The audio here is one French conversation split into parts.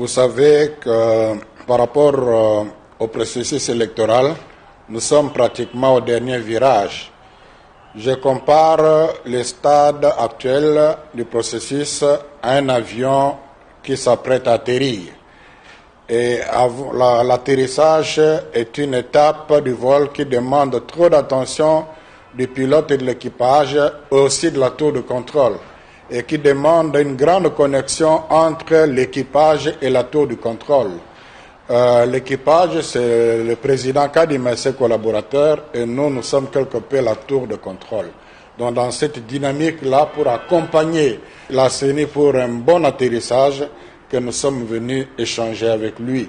Vous savez que par rapport au processus électoral, nous sommes pratiquement au dernier virage. Je compare le stade actuel du processus à un avion qui s'apprête à atterrir. Et l'atterrissage est une étape du vol qui demande trop d'attention du pilote et de l'équipage, aussi de la tour de contrôle, et qui demande une grande connexion entre l'équipage et la tour de contrôle. L'équipage, c'est le président Kadim et ses collaborateurs, et nous sommes quelque peu la tour de contrôle. Donc dans cette dynamique-là, pour accompagner la CENI pour un bon atterrissage, que nous sommes venus échanger avec lui.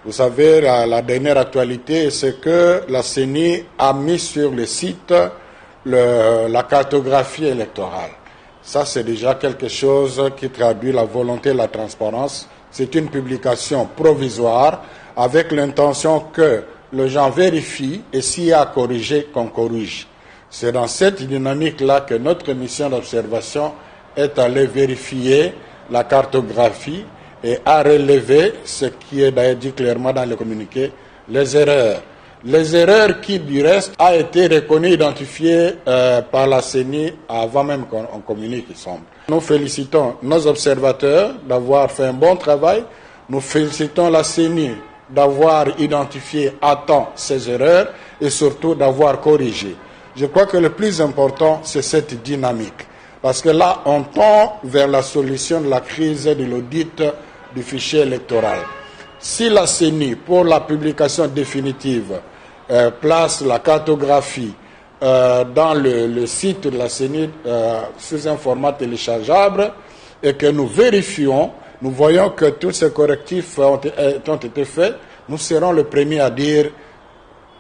Vous savez, la dernière actualité, c'est que la CENI a mis sur le site la cartographie électorale. Ça, c'est déjà quelque chose qui traduit la volonté de la transparence. C'est une publication provisoire avec l'intention que les gens vérifient et s'il y a à corriger, qu'on corrige. C'est dans cette dynamique-là que notre mission d'observation est allée vérifier la cartographie et a relevé ce qui est d'ailleurs dit clairement dans le communiqué, les erreurs. Les erreurs qui, du reste, a été reconnues, identifiées par la CENI avant même qu'on communique, il semble. Nous félicitons nos observateurs d'avoir fait un bon travail. Nous félicitons la CENI d'avoir identifié à temps ces erreurs et surtout d'avoir corrigé. Je crois que le plus important, c'est cette dynamique. Parce que là, on tend vers la solution de la crise de l'audit du fichier électoral. Si la CENI, pour la publication définitive, place la cartographie dans le site de la CENI sous un format téléchargeable et que nous vérifions, nous voyons que tous ces correctifs ont été faits, nous serons les premiers à dire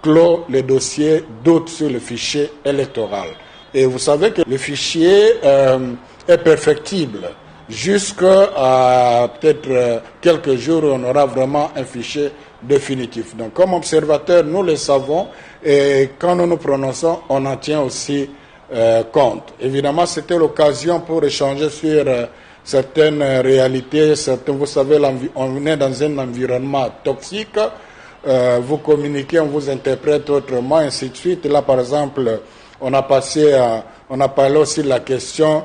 clos le dossier, doute sur le fichier électoral. Et vous savez que le fichier est perfectible. Jusqu'à peut-être quelques jours, on aura vraiment un fichier définitif. Donc, comme observateur, nous le savons et quand nous nous prononçons, on en tient aussi compte. Évidemment, c'était l'occasion pour échanger sur certaines réalités. Vous savez, on est dans un environnement toxique. Vous communiquez, on vous interprète autrement, ainsi de suite. Là, par exemple, on a parlé aussi de la question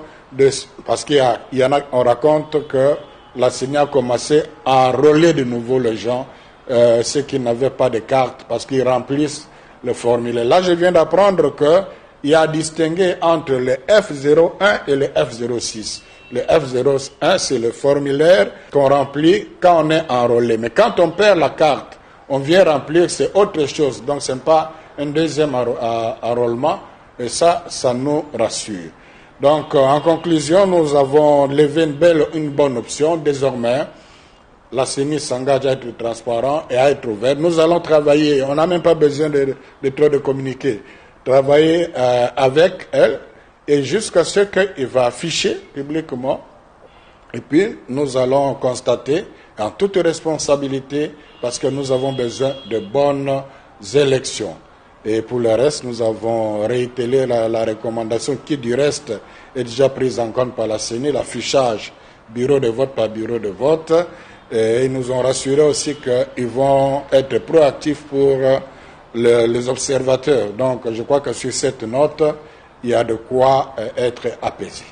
parce qu'il y en a, on raconte que la CENI a commencé à enrôler de nouveau les gens, ceux qui n'avaient pas de carte, parce qu'ils remplissent le formulaire. Là, je viens d'apprendre qu'il y a distingué entre le F01 et le F06. Le F01, c'est le formulaire qu'on remplit quand on est enrôlé. Mais quand on perd la carte, on vient remplir, c'est autre chose. Donc, ce n'est pas un deuxième enrôlement. Et ça nous rassure. Donc, en conclusion, nous avons levé une bonne option. Désormais, la CENI s'engage à être transparent et à être ouvert. Nous allons travailler, on n'a même pas besoin de trop de communiquer, travailler avec elle et jusqu'à ce qu'il va afficher publiquement. Et puis, nous allons constater en toute responsabilité parce que nous avons besoin de bonnes élections. Et pour le reste, nous avons réitéré la recommandation qui, du reste, est déjà prise en compte par la CENI, l'affichage bureau de vote par bureau de vote. Et ils nous ont rassuré aussi qu'ils vont être proactifs pour les observateurs. Donc, je crois que sur cette note, il y a de quoi être apaisé.